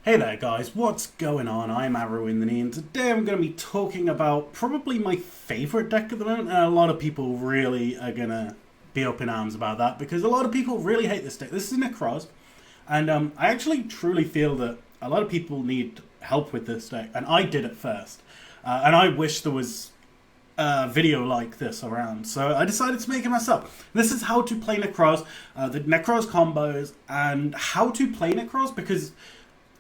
Hey there guys, what's going on? I'm Aarointheknee and today I'm going to be talking about probably my favourite deck at the moment, and a lot of people really are going to be up in arms about that because a lot of people really hate this deck. This is Nekroz, and I actually truly feel that a lot of people need help with this deck, and I did at first. And I wish there was a video like this around, so I decided to make it myself. This is how to play Nekroz, the Nekroz combos, and how to play Nekroz because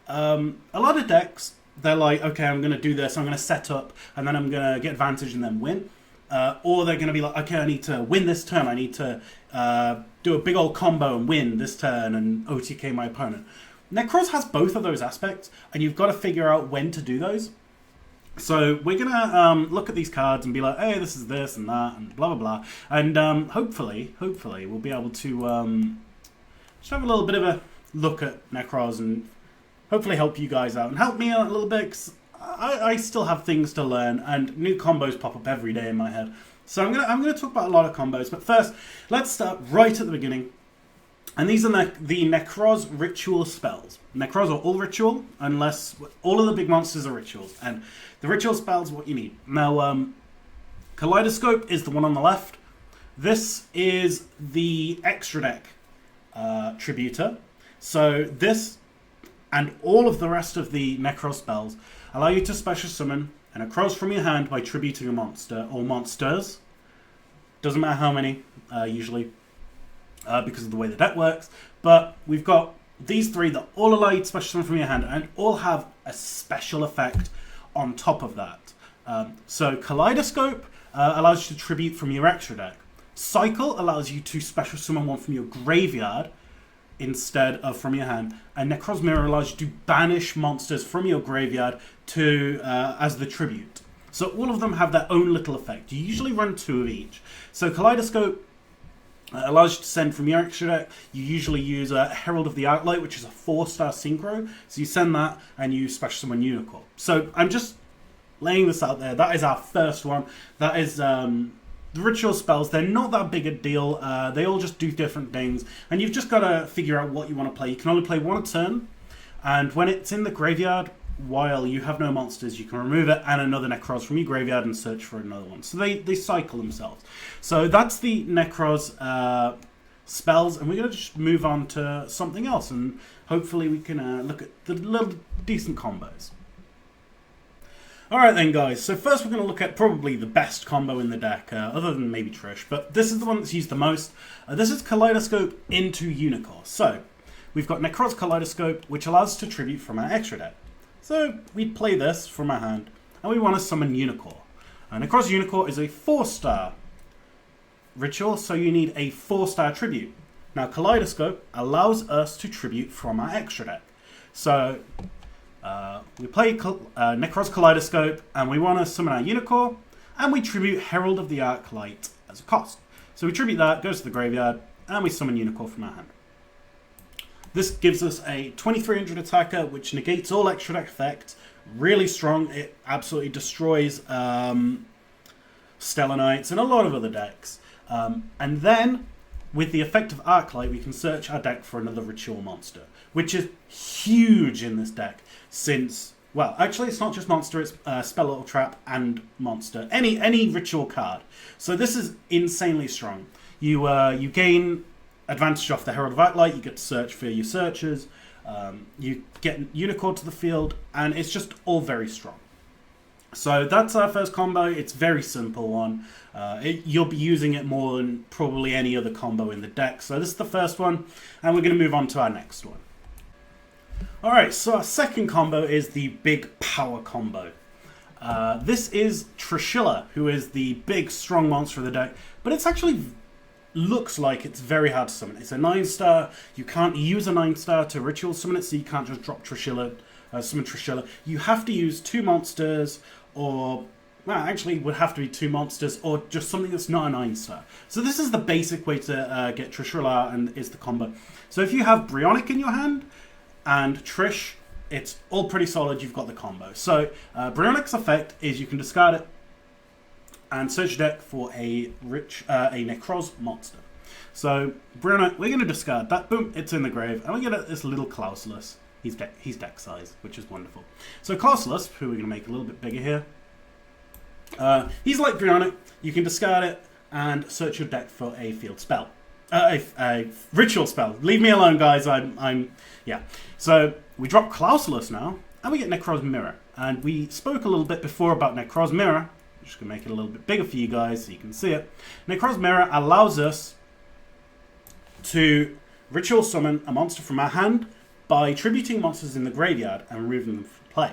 a lot of decks, they're like, okay, I'm going to do this, I'm going to set up, and then I'm going to get advantage and then win. Or they're going to be like, okay, I need to win this turn, I need to do a big old combo and win this turn and OTK my opponent. Nekroz has both of those aspects, and you've got to figure out when to do those. So we're going to look at these cards and be like, hey, this is this and that, and blah, blah, blah. And hopefully, we'll be able to just have a little bit of a look at Nekroz and hopefully help you guys out and help me out a little bit, because I still have things to learn and new combos pop up every day in my head. So I'm gonna talk about a lot of combos, but first let's start right at the beginning. And these are the Nekroz ritual spells. Nekroz are all ritual, unless all of the big monsters are rituals, and the ritual spells are what you need. Now, Kaleidoscope is the one on the left. This is the extra deck tributor. So this and all of the rest of the Nekroz spells allow you to special summon a Nekroz from your hand by tributing a monster or monsters. Doesn't matter how many, usually, because of the way the deck works. But we've got these three that all allow you to special summon from your hand and all have a special effect on top of that. So Kaleidoscope allows you to tribute from your extra deck. Cycle allows you to special summon one from your graveyard instead of from your hand, and Nekroz Mirror allows you to banish monsters from your graveyard to as the tribute. So all of them have their own little effect. You usually run two of each. So Kaleidoscope allows you to send from your extra deck. You usually use Herald of the Outlight, which is a 4-star synchro. So you send that and you special summon Unicorn. So I'm just laying this out there. That is our first one. That is the ritual spells. They're not that big a deal. They all just do different things. And you've just got to figure out what you want to play. You can only play one a turn. And when it's in the graveyard, while you have no monsters, you can remove it and another Nekroz from your graveyard and search for another one. So they cycle themselves. So that's the Nekroz spells. And we're going to just move on to something else. And hopefully we can look at the little decent combos. Alright then guys, so first we're going to look at probably the best combo in the deck, other than maybe Trish, but this is the one that's used the most. This is Kaleidoscope into Unicorn. So, we've got Nekroz Kaleidoscope, which allows us to tribute from our extra deck. So, we play this from our hand, and we want to summon Unicorn. Nekroz Unicorn is a 4-star ritual, so you need a 4-star tribute. Now, Kaleidoscope allows us to tribute from our extra deck. So, we play Nekroz Kaleidoscope, and we want to summon our Unicorn, and we tribute Herald of the Arclight as a cost. So we tribute that, goes to the graveyard, and we summon Unicorn from our hand. This gives us a 2300 attacker, which negates all extra deck effects. Really strong. It absolutely destroys Stellar Knights and a lot of other decks. And then, with the effect of Arclight, we can search our deck for another ritual monster, which is huge in this deck. Since, well, actually it's not just monster, it's spell or trap and monster. Any ritual card. So this is insanely strong. You gain advantage off the Herald of Outlight, you get to search for your searchers, you get Unicorn to the field, and it's just all very strong. So that's our first combo. It's a very simple one. You'll be using it more than probably any other combo in the deck. So this is the first one, and we're going to move on to our next one. Alright, so our second combo is the big power combo. This is Trishula, who is the big strong monster of the deck, but it's actually looks like it's very hard to summon. It's a 9-star. You can't use a 9-star to ritual summon it, so you can't just drop Trishula, summon Trishula. You have to use 2 monsters, or well, actually it would have to be 2 monsters, or just something that's not a 9-star. So this is the basic way to get Trishula, and is the combo. So if you have Bryonic in your hand and Trish, it's all pretty solid. You've got the combo. So Bryonic's effect is you can discard it and search deck for a Nekroz monster. So Bryonic, we're going to discard that. Boom, it's in the grave, and we get this little Clausulus. he's deck size, which is wonderful. So Classless, who we're going to make a little bit bigger here, he's like Brionic. You can discard it and search your deck for a field spell. A ritual spell. Leave me alone, guys. Yeah. So we drop Classless now, and we get Nekroz Mirror. And we spoke a little bit before about Nekroz Mirror. I'm just going to make it a little bit bigger for you guys so you can see it. Nekroz Mirror allows us to ritual summon a monster from our hand by tributing monsters in the graveyard and removing them from play.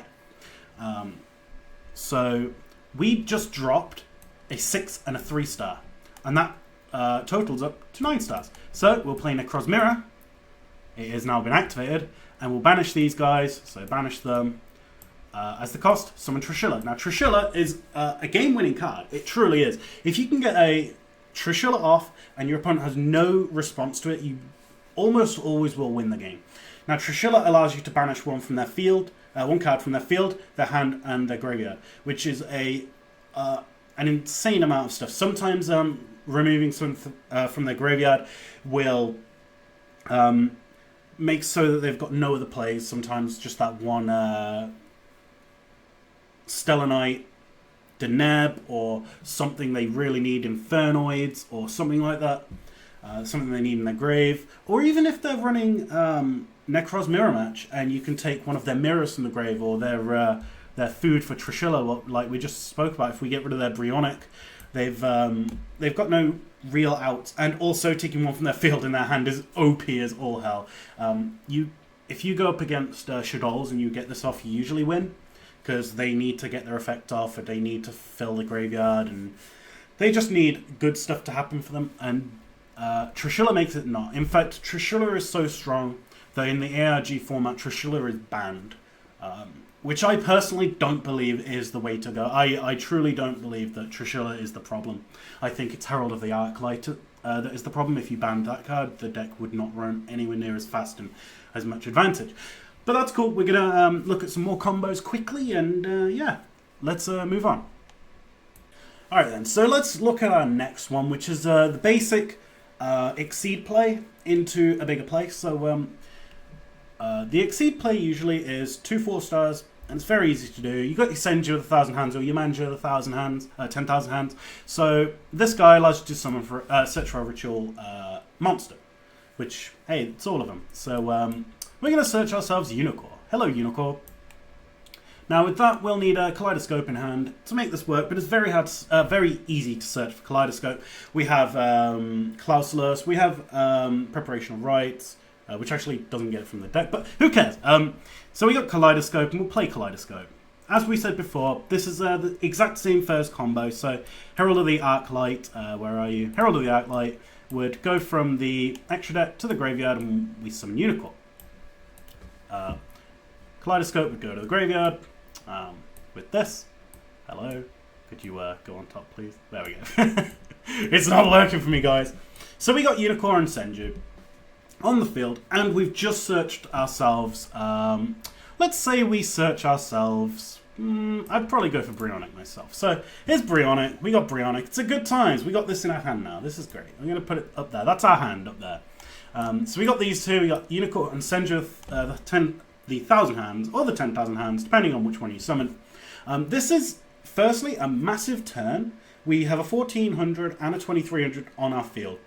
So we just dropped a 6 and a 3-star, and that totals up to 9 stars. So we'll play Nekroz Mirror. It has now been activated, and we'll banish these guys. So banish them. As the cost, summon Trishula. Now Trishula is a game-winning card. It truly is. If you can get a Trishula off and your opponent has no response to it, you almost always will win the game. Now Trishula allows you to banish one from their field, one card from their field, their hand, and their graveyard, which is an insane amount of stuff. Sometimes removing some from their graveyard will make so that they've got no other plays. Sometimes just that one Stellar Knight, Deneb, or something they really need, Infernoids, or something like that. Something they need in their grave. Or even if they're running Nekroz Mirror Match, and you can take one of their mirrors from the grave, or their food for Trishula, like we just spoke about. If we get rid of their Brionic, they've got no real outs. And also taking one from their field in their hand is OP as all hell. If you go up against Shadows and you get this off, you usually win, because they need to get their effect off, or they need to fill the graveyard, and they just need good stuff to happen for them. And Trishula makes it not. In fact, Trishula is so strong that in the ARG format, Trishula is banned, which I personally don't believe is the way to go. I truly don't believe that Trishula is the problem. I think it's Herald of the Arclight that is the problem. If you banned that card, the deck would not run anywhere near as fast and as much advantage. But that's cool. We're going to look at some more combos quickly, and yeah, let's move on. Alright then, so let's look at our next one, which is the basic Exceed play into a bigger play. So the Exceed play usually is 2 4-stars, and it's very easy to do. You got your Senju with 1,000 hands, or your Manja with 1,000 hands, 10,000 hands. So this guy allows you to summon for search for a ritual monster, which, hey, it's all of them. So we're going to search ourselves Unicorn. Hello, Unicorn. Now with that, we'll need a Kaleidoscope in hand to make this work, but it's very hard, very easy to search for Kaleidoscope. We have Klausulus, we have Preparation of Rites, which actually doesn't get it from the deck, but who cares? So we got Kaleidoscope, and we'll play Kaleidoscope. As we said before, this is the exact same first combo. So Herald of the Arclight, where are you? Herald of the Arclight would go from the extra deck to the graveyard, and we summon Unicorn. Kaleidoscope would go to the graveyard with this. Hello, could you go on top, please? There we go. It's not working for me, guys. So we got Unicorn and Senju on the field, and we've just searched ourselves. Let's say we search ourselves. I'd probably go for Brionic myself. So here's Brionic. We got Brionic. It's a good times. We got this in our hand now. This is great. I'm going to put it up there. That's our hand up there. So we got these two. We got Unicorn and Senju, the 1,000 hands, or the 10,000 hands, depending on which one you summon. This is, firstly, a massive turn. We have a 1,400 and a 2,300 on our field.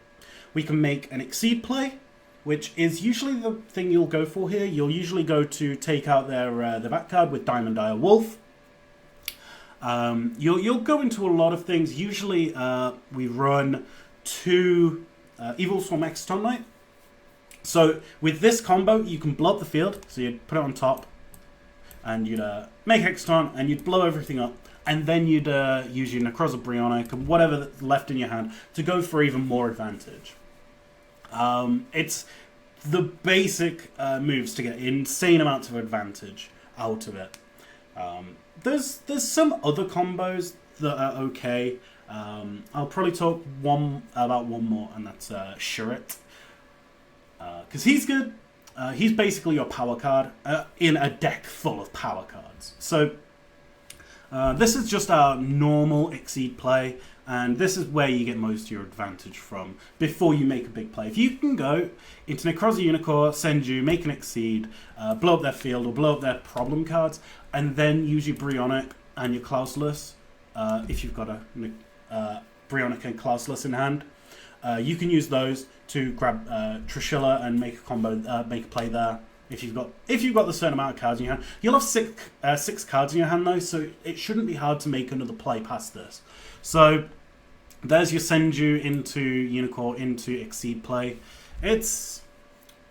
We can make an Exceed play, which is usually the thing you'll go for here. You'll usually go to take out their back card with Diamond Dire Wolf. You'll go into a lot of things. Usually we run 2 Evil Swarm Exton Knight. So with this combo, you can blow up the field. So you'd put it on top, and you'd make Hexaton, and you'd blow everything up. And then you'd use your Nekroz or Brionic, and whatever that's left in your hand, to go for even more advantage. It's the basic moves to get insane amounts of advantage out of it. There's some other combos that are okay. I'll probably talk about one more, and that's Shuret. Because he's good. He's basically your power card in a deck full of power cards. So This is just our normal Exceed play, and this is where you get most of your advantage from before you make a big play. If you can go into Nekroz or Unicorn, send you, make an Exceed, blow up their field or blow up their problem cards, and then use your Bryonic and your Klausulus, if you've got a Bryonic and Klausulus in hand, you can use those to grab Trishula and make a combo, make a play there. If you've got the certain amount of cards in your hand, you'll have six cards in your hand though, so it shouldn't be hard to make another play past this. So there's your send you into Unicorn into Exceed play. It's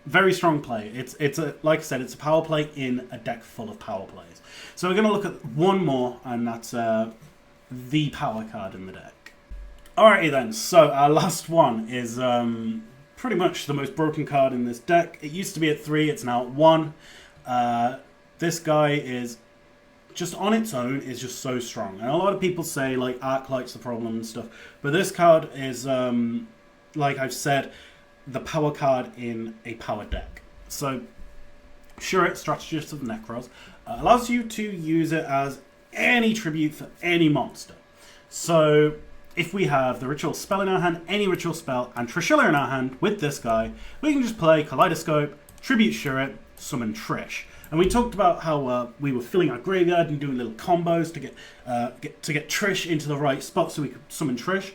very strong play. It's a, like I said, it's a power play in a deck full of power plays. So we're going to look at one more, and that's the power card in the deck. Alrighty then. So our last one is pretty much the most broken card in this deck. It used to be at 3, it's now at 1. This guy is just on its own is just so strong. And a lot of people say like Arclight's the problem and stuff. But this card is, like I've said, the power card in a power deck. So, Shuret, Strategist of Nekroz, allows you to use it as any tribute for any monster. So, if we have the ritual spell in our hand, any ritual spell, and Trishula in our hand with this guy, we can just play Kaleidoscope, tribute Shuret, summon Trish. And we talked about how we were filling our graveyard and doing little combos to get Trish into the right spot so we could summon Trish.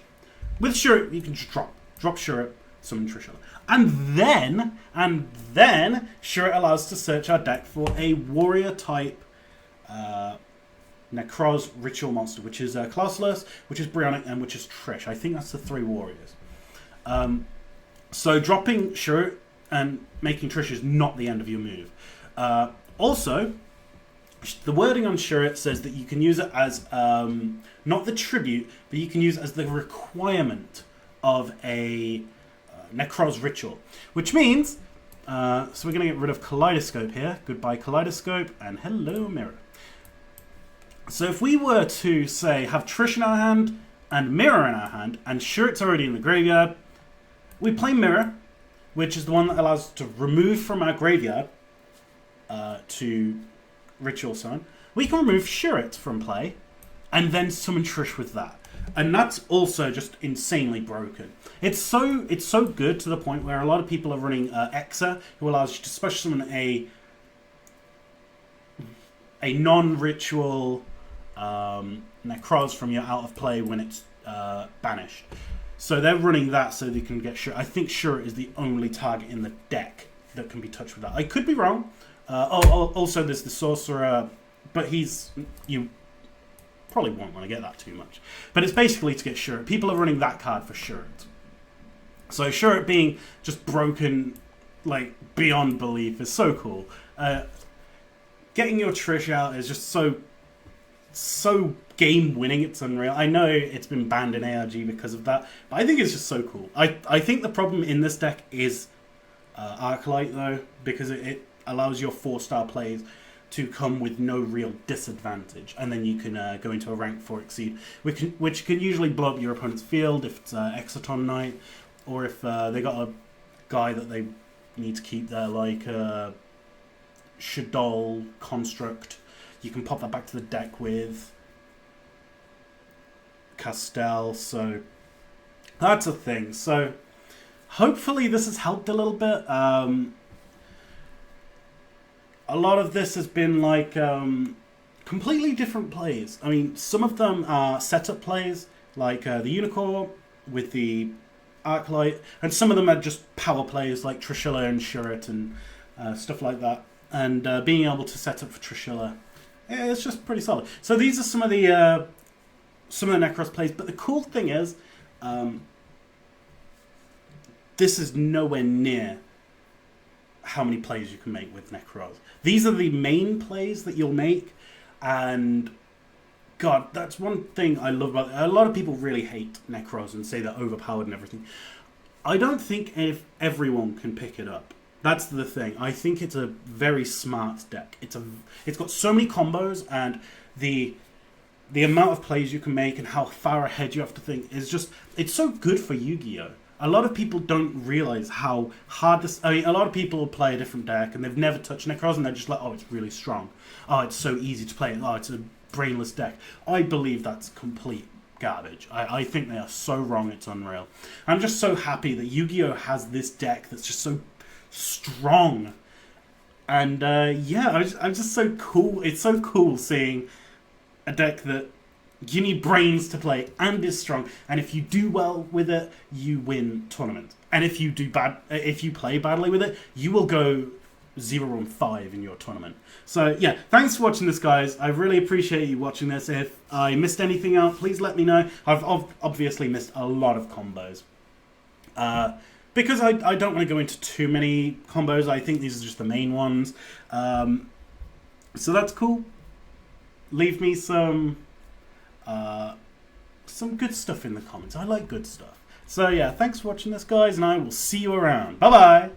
With Shuret, you can just drop Shuret, summon Trishula. And then Shuret allows us to search our deck for a warrior type Nekroz ritual monster, which is Klausulus, which is Bryonic, and which is Trish. I think that's the 3 warriors. So dropping Shuret and making Trish is not the end of your move. Also, the wording on Shuret says that you can use it as not the tribute, but you can use it as the requirement of a Nekroz ritual, which means so we're going to get rid of Kaleidoscope here. Goodbye Kaleidoscope, and hello Mirror. So if we were to say have Trish in our hand and Mirror in our hand, and Shuret's already in the graveyard, we play Mirror, which is the one that allows us to remove from our graveyard to ritual summon. We can remove Shuret from play and then summon Trish with that. And that's also just insanely broken. It's so good to the point where a lot of people are running Exa, who allows you to special summon a non-ritual Nekroz from your out of play when it's banished. So they're running that so they can get Shuret. I think Shuret is the only target in the deck that can be touched with that. I could be wrong. Also there's the Sorcerer, but you probably won't want to get that too much. But it's basically to get Shuret. People are running that card for Shuret. So Shuret being just broken, like, beyond belief is so cool. Getting your Trish out is just so game-winning, it's unreal. I know it's been banned in ARG because of that, but I think it's just so cool. I think the problem in this deck is Arclight, though, because it allows your 4-star plays to come with no real disadvantage, and then you can go into a rank 4 Exceed, which can usually blow up your opponent's field if it's Exoton Knight, or if they got a guy that they need to keep there, like Shadol Construct. You can pop that back to the deck with Castell, so that's a thing. So hopefully this has helped a little bit. A lot of this has been like completely different plays. I mean, some of them are setup plays, like the Unicorn with the Arclight, and some of them are just power plays like Trishula and Shuret and stuff like that. And being able to set up for Trishula, it's just pretty solid. So these are some of the Nekroz plays. But the cool thing is, this is nowhere near how many plays you can make with Nekroz. These are the main plays that you'll make, and God, that's one thing I love about it. A lot of people really hate Nekroz and say they're overpowered and everything. I don't think if everyone can pick it up. That's the thing. I think it's a very smart deck. It's got so many combos, and the amount of plays you can make and how far ahead you have to think is just, it's so good for Yu-Gi-Oh! a lot of people don't realize how hard this. I mean, a lot of people play a different deck and they've never touched Nekroz and they're just like, oh, it's really strong. Oh, it's so easy to play. Oh, it's a brainless deck. I believe that's complete garbage. I think they are so wrong, it's unreal. I'm just so happy that Yu-Gi-Oh! Has this deck that's just so strong. And yeah, I'm just so cool. It's so cool seeing a deck that you need brains to play and is strong. And if you do well with it, you win tournaments. And if you do bad, if you play badly with it, you will go 0-5 in your tournament. So yeah, thanks for watching this, guys. I really appreciate you watching this. If I missed anything out, please let me know. I've obviously missed a lot of combos. Because I don't want to go into too many combos. I think these are just the main ones. So that's cool. Leave me some good stuff in the comments. I like good stuff. So yeah, thanks for watching this, guys, and I will see you around. Bye-bye!